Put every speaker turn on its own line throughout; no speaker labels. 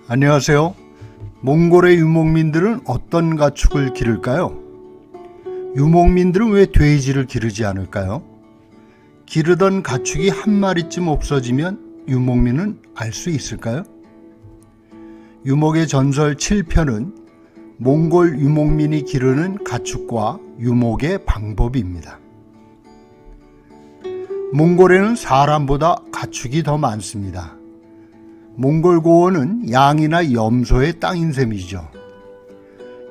안녕하세요. 몽골의 유목민들은 어떤 가축을 기를까요? 유목민들은 왜 돼지를 기르지 않을까요? 기르던 가축이 한 마리쯤 없어지면 유목민은 알 수 있을까요? 유목의 전설 7편은 몽골 유목민이 기르는 가축과 유목의 방법입니다. 몽골에는 사람보다 가축이 더 많습니다. 몽골 고원은 양이나 염소의 땅인 셈이죠.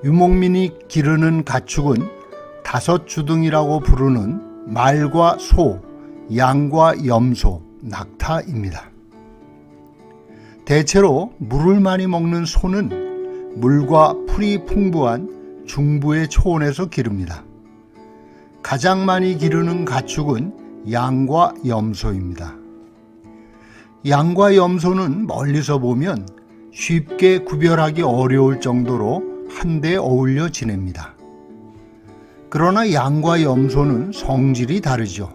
유목민이 기르는 가축은 다섯 주둥이라고 부르는 말과 소, 양과 염소, 낙타입니다. 대체로 물을 많이 먹는 소는 물과 풀이 풍부한 중부의 초원에서 기릅니다. 가장 많이 기르는 가축은 양과 염소입니다. 양과 염소는 멀리서 보면 쉽게 구별하기 어려울 정도로 한데 어울려 지냅니다. 그러나 양과 염소는 성질이 다르죠.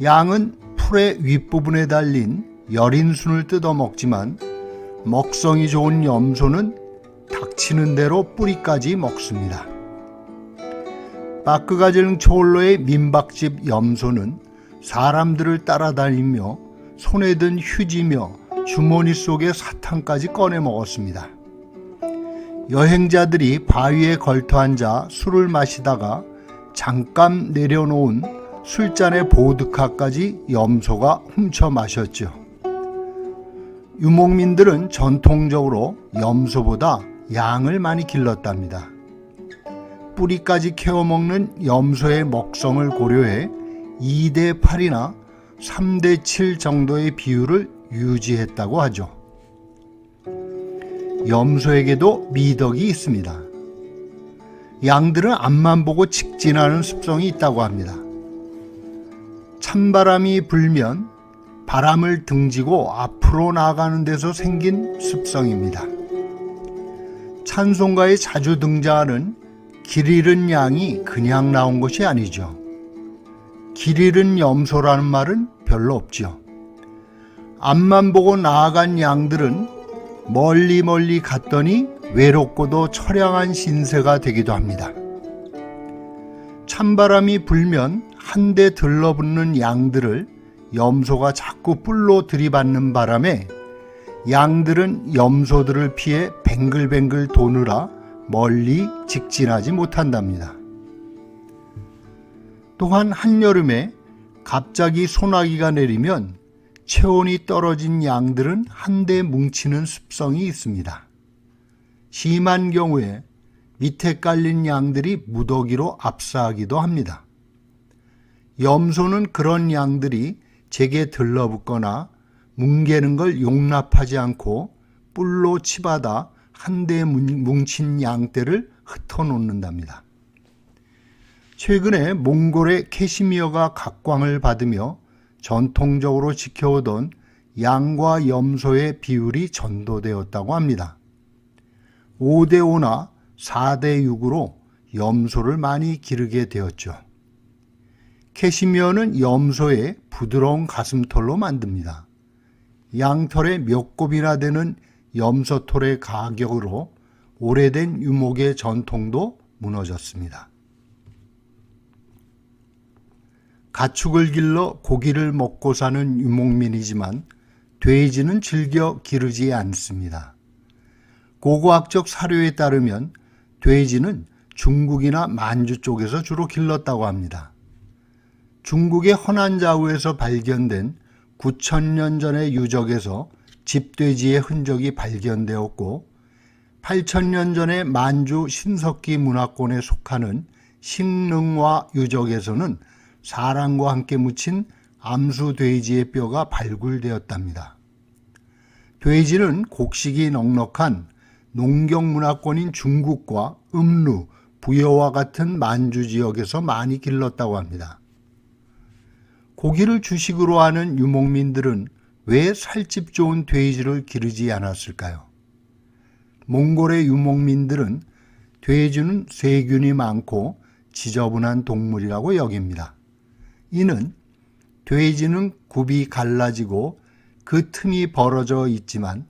양은 풀의 윗부분에 달린 열인순을 뜯어 먹지만 먹성이 좋은 염소는 닥치는 대로 뿌리까지 먹습니다. 바크가젤 초올로의 민박집 염소는 사람들을 따라다니며 손에 든 휴지며 주머니 속의 사탕까지 꺼내 먹었습니다. 여행자들이 바위에 걸터 앉아 술을 마시다가 잠깐 내려놓은 술잔의 보드카까지 염소가 훔쳐 마셨죠. 유목민들은 전통적으로 염소보다 양을 많이 길렀답니다. 뿌리까지 캐어 먹는 염소의 먹성을 고려해 2대 8이나 3대 7 정도의 비율을 유지했다고 하죠. 염소에게도 미덕이 있습니다. 양들은 앞만 보고 직진하는 습성이 있다고 합니다. 찬바람이 불면 바람을 등지고 앞으로 나아가는 데서 생긴 습성입니다. 찬송가에 자주 등장하는 길 잃은 양이 그냥 나온 것이 아니죠. 길 잃은 염소라는 말은 별로 없죠. 앞만 보고 나아간 양들은 멀리 갔더니 외롭고도 처량한 신세가 되기도 합니다. 찬바람이 불면 한데 들러붙는 양들을 염소가 자꾸 뿔로 들이받는 바람에 양들은 염소들을 피해 뱅글뱅글 도느라 멀리 직진하지 못한답니다. 또한 한여름에 갑자기 소나기가 내리면 체온이 떨어진 양들은 한데 뭉치는 습성이 있습니다. 심한 경우에 밑에 깔린 양들이 무더기로 압사하기도 합니다. 염소는 그런 양들이 제게 들러붙거나 뭉개는 걸 용납하지 않고 뿔로 치받아 한데 뭉친 양떼를 흩어놓는답니다. 최근에 몽골의 캐시미어가 각광을 받으며 전통적으로 지켜오던 양과 염소의 비율이 전도되었다고 합니다. 5대 5나 4대 6으로 염소를 많이 기르게 되었죠. 캐시미어는 염소의 부드러운 가슴털로 만듭니다. 양털의 몇 곱이나 되는 염소털의 가격으로 오래된 유목의 전통도 무너졌습니다. 가축을 길러 고기를 먹고 사는 유목민이지만 돼지는 즐겨 기르지 않습니다. 고고학적 사료에 따르면 돼지는 중국이나 만주 쪽에서 주로 길렀다고 합니다. 중국의 허난자우에서 발견된 9,000년 전의 유적에서 집돼지의 흔적이 발견되었고 8,000년 전의 만주 신석기 문화권에 속하는 식능화 유적에서는 사람과 함께 묻힌 암수 돼지의 뼈가 발굴되었답니다. 돼지는 곡식이 넉넉한 농경 문화권인 중국과 음루, 부여와 같은 만주 지역에서 많이 길렀다고 합니다. 고기를 주식으로 하는 유목민들은 왜 살집 좋은 돼지를 기르지 않았을까요? 몽골의 유목민들은 돼지는 세균이 많고 지저분한 동물이라고 여깁니다. 이는 돼지는 굽이 갈라지고 그 틈이 벌어져 있지만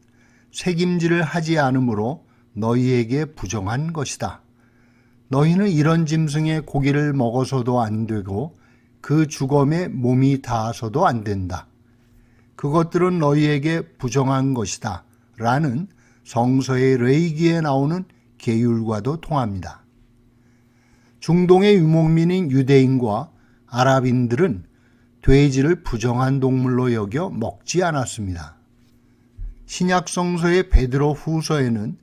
새김질을 하지 않으므로 너희에게 부정한 것이다. 너희는 이런 짐승의 고기를 먹어서도 안 되고 그 주검에 몸이 닿아서도 안 된다. 그것들은 너희에게 부정한 것이다. 라는 성서의 레위기에 나오는 계율과도 통합니다. 중동의 유목민인 유대인과 아랍인들은 돼지를 부정한 동물로 여겨 먹지 않았습니다. 신약 성서의 베드로 후서에는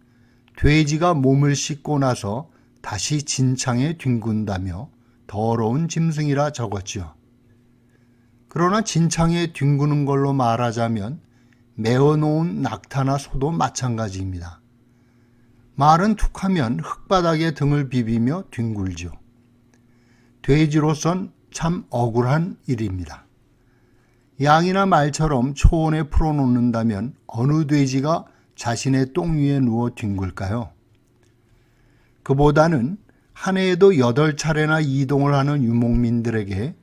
돼지가 몸을 씻고 나서 다시 진창에 뒹군다며 더러운 짐승이라 적었지요. 그러나 진창에 뒹구는 걸로 말하자면 메어놓은 낙타나 소도 마찬가지입니다. 말은 툭하면 흙바닥에 등을 비비며 뒹굴죠. 돼지로선 참 억울한 일입니다. 양이나 말처럼 초원에 풀어놓는다면 어느 돼지가 자신의 똥 위에 누워 뒹굴까요? 그보다는 한 해에도 8차례나 이동을 하는 유목민들에게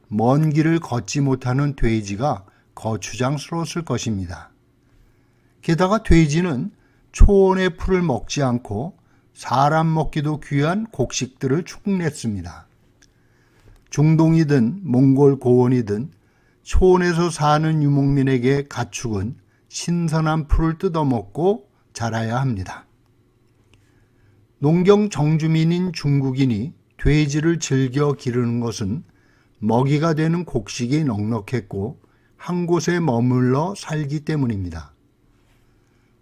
먼 길을 걷지 못하는 돼지가 거추장스러웠을 것입니다. 게다가 돼지는 초원의 풀을 먹지 않고 사람 먹기도 귀한 곡식들을 축냈습니다. 중동이든 몽골 고원이든 초원에서 사는 유목민에게 가축은 신선한 풀을 뜯어먹고 자라야 합니다. 농경 정주민인 중국인이 돼지를 즐겨 기르는 것은 먹이가 되는 곡식이 넉넉했고 한 곳에 머물러 살기 때문입니다.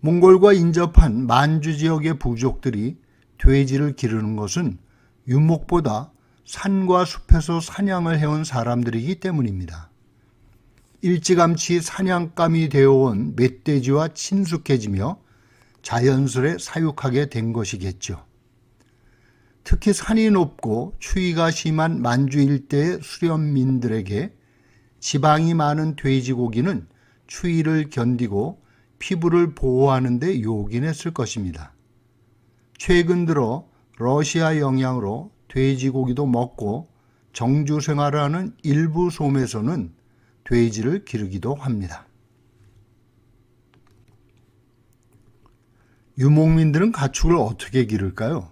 몽골과 인접한 만주 지역의 부족들이 돼지를 기르는 것은 유목보다 산과 숲에서 사냥을 해온 사람들이기 때문입니다. 일찌감치 사냥감이 되어온 멧돼지와 친숙해지며 자연스레 사육하게 된 것이겠죠. 특히 산이 높고 추위가 심한 만주 일대의 수련민들에게 지방이 많은 돼지고기는 추위를 견디고 피부를 보호하는 데 요긴했을 것입니다. 최근 들어 러시아 영향으로 돼지고기도 먹고 정주 생활을 하는 일부 섬에서는 돼지를 기르기도 합니다. 유목민들은 가축을 어떻게 기를까요?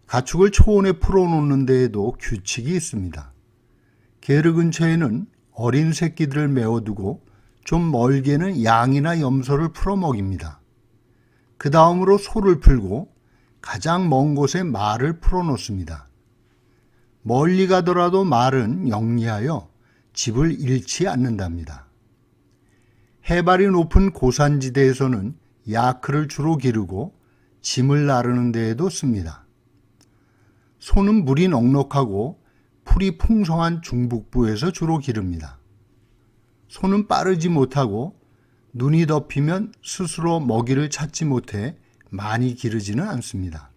가축을 초원에 풀어놓는 데에도 규칙이 있습니다. 게르 근처에는 어린 새끼들을 메어두고 좀 멀게는 양이나 염소를 풀어 먹입니다. 그 다음으로 소를 풀고 가장 먼 곳에 말을 풀어놓습니다. 멀리 가더라도 말은 영리하여 집을 잃지 않는답니다. 해발이 높은 고산지대에서는 야크를 주로 기르고 짐을 나르는 데에도 씁니다. 소는 물이 넉넉하고 풀이 풍성한 중북부에서 주로 기릅니다. 소는 빠르지 못하고 눈이 덮이면 스스로 먹이를 찾지 못해 많이 기르지는 않습니다.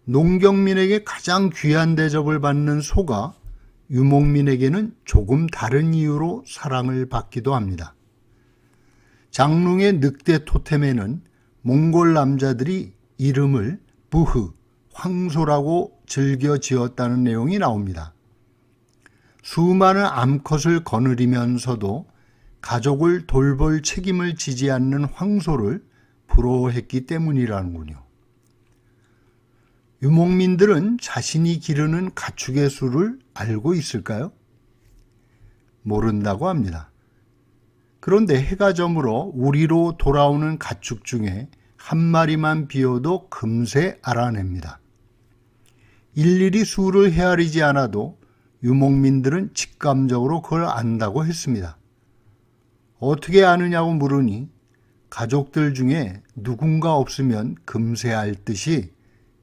농경민에게 가장 귀한 대접을 받는 소가 유목민에게는 조금 다른 이유로 사랑을 받기도 합니다. 장룽의 늑대 토템에는 몽골 남자들이 이름을 부흐, 황소라고 즐겨 지었다는 내용이 나옵니다. 수많은 암컷을 거느리면서도 가족을 돌볼 책임을 지지 않는 황소를 부러워했기 때문이라는군요. 유목민들은 자신이 기르는 가축의 수를 알고 있을까요? 모른다고 합니다. 그런데 해가 저물어 우리로 돌아오는 가축 중에 한 마리만 비어도 금세 알아냅니다. 일일이 수를 헤아리지 않아도 유목민들은 직감적으로 그걸 안다고 했습니다. 어떻게 아느냐고 물으니 가족들 중에 누군가 없으면 금세 알 듯이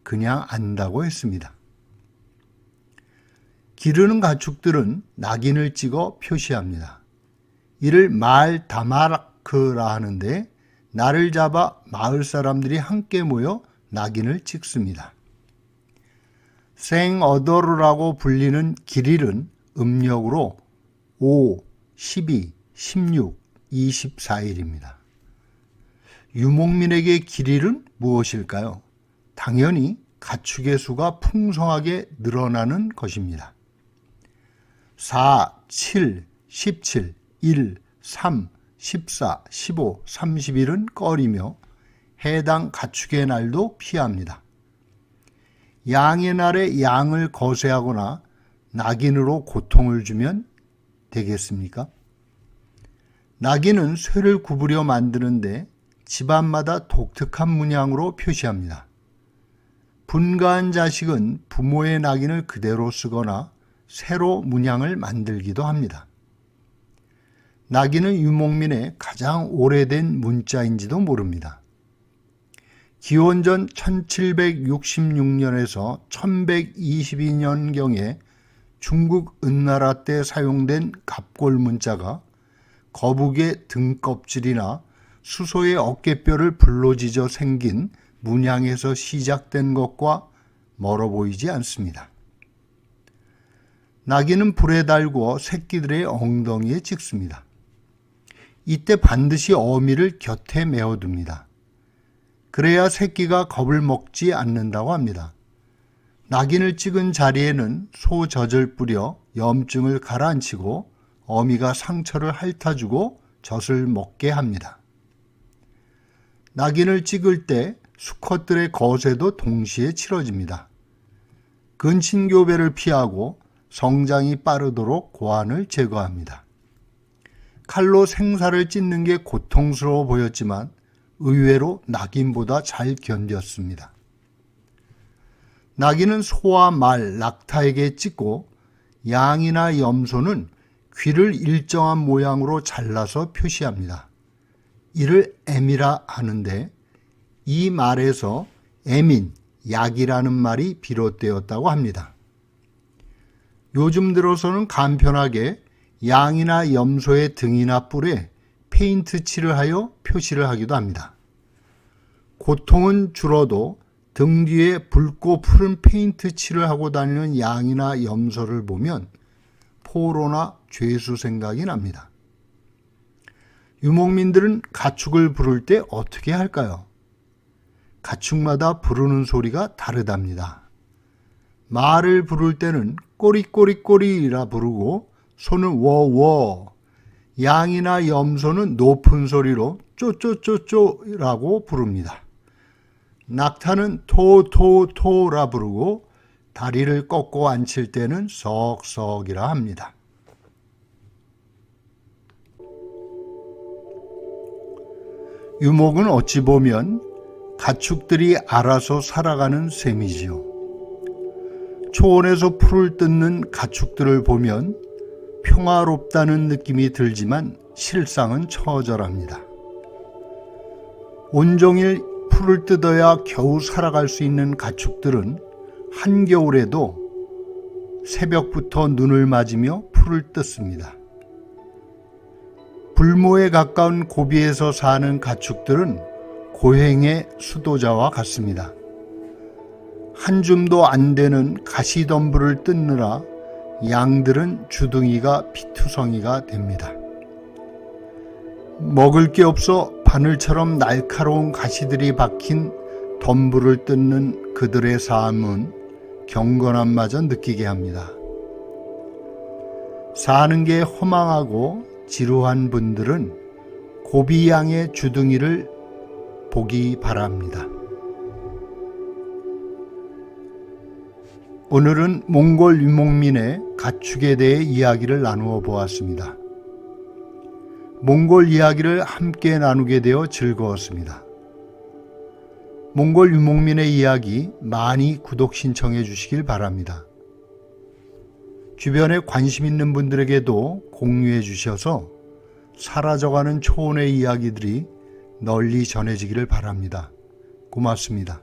그냥 안다고 했습니다. 기르는 가축들은 낙인을 찍어 표시합니다. 이를 말 다마라크라 하는데 날을 잡아 마을 사람들이 함께 모여 낙인을 찍습니다. 생어더르라고 불리는 길일은 음력으로 5, 12, 16, 24일입니다. 유목민에게 길일은 무엇일까요? 당연히 가축의 수가 풍성하게 늘어나는 것입니다. 4, 7, 17, 1, 3, 14, 15, 30일은 꺼리며 해당 가축의 날도 피합니다. 양의 날에 양을 거세하거나 낙인으로 고통을 주면 되겠습니까? 낙인은 쇠를 구부려 만드는데 집안마다 독특한 문양으로 표시합니다. 분가한 자식은 부모의 낙인을 그대로 쓰거나 새로 문양을 만들기도 합니다. 낙인은 유목민의 가장 오래된 문자인지도 모릅니다. 기원전 1766년에서 1122년경에 중국 은나라 때 사용된 갑골 문자가 거북의 등껍질이나 수소의 어깨뼈를 불로지져 생긴 문양에서 시작된 것과 멀어 보이지 않습니다. 낙인은 불에 달구어 새끼들의 엉덩이에 찍습니다. 이때 반드시 어미를 곁에 메어둡니다. 그래야 새끼가 겁을 먹지 않는다고 합니다. 낙인을 찍은 자리에는 소젖을 뿌려 염증을 가라앉히고 어미가 상처를 핥아주고 젖을 먹게 합니다. 낙인을 찍을 때 수컷들의 거세도 동시에 치러집니다. 근친교배를 피하고 성장이 빠르도록 고환을 제거합니다. 칼로 생사를 찢는 게 고통스러워 보였지만 의외로 낙인보다 잘 견뎠습니다. 낙인은 소와 말, 낙타에게 찍고 양이나 염소는 귀를 일정한 모양으로 잘라서 표시합니다. 이를 애미라 하는데 이 말에서 애민, 약이라는 말이 비롯되었다고 합니다. 요즘 들어서는 간편하게 양이나 염소의 등이나 뿔에 페인트 칠을 하여 표시를 하기도 합니다. 고통은 줄어도 등 뒤에 붉고 푸른 페인트 칠을 하고 다니는 양이나 염소를 보면 포로나 죄수 생각이 납니다. 유목민들은 가축을 부를 때 어떻게 할까요? 가축마다 부르는 소리가 다르답니다. 말을 부를 때는 꼬리꼬리꼬리라 부르고 소는 워워, 양이나 염소는 높은 소리로 쪼쪼쪼쪼라고 부릅니다. 낙타는 토토토라 부르고 다리를 꺾고 앉힐 때는 석석이라 합니다. 유목은 어찌 보면 가축들이 알아서 살아가는 셈이지요. 초원에서 풀을 뜯는 가축들을 보면 평화롭다는 느낌이 들지만 실상은 처절합니다. 온종일 풀을 뜯어야 겨우 살아갈 수 있는 가축들은 한겨울에도 새벽부터 눈을 맞으며 풀을 뜯습니다. 불모에 가까운 고비에서 사는 가축들은 고행의 수도자와 같습니다. 한 줌도 안 되는 가시덤불을 뜯느라 양들은 주둥이가 피투성이가 됩니다. 먹을 게 없어 바늘처럼 날카로운 가시들이 박힌 덤불을 뜯는 그들의 삶은 경건함마저 느끼게 합니다. 사는 게 허망하고 지루한 분들은 고비양의 주둥이를 보기 바랍니다. 오늘은 몽골 유목민의 가축에 대해 이야기를 나누어 보았습니다. 몽골 이야기를 함께 나누게 되어 즐거웠습니다. 몽골 유목민의 이야기 많이 구독 신청해 주시길 바랍니다. 주변에 관심 있는 분들에게도 공유해 주셔서 사라져가는 초원의 이야기들이 널리 전해지기를 바랍니다. 고맙습니다.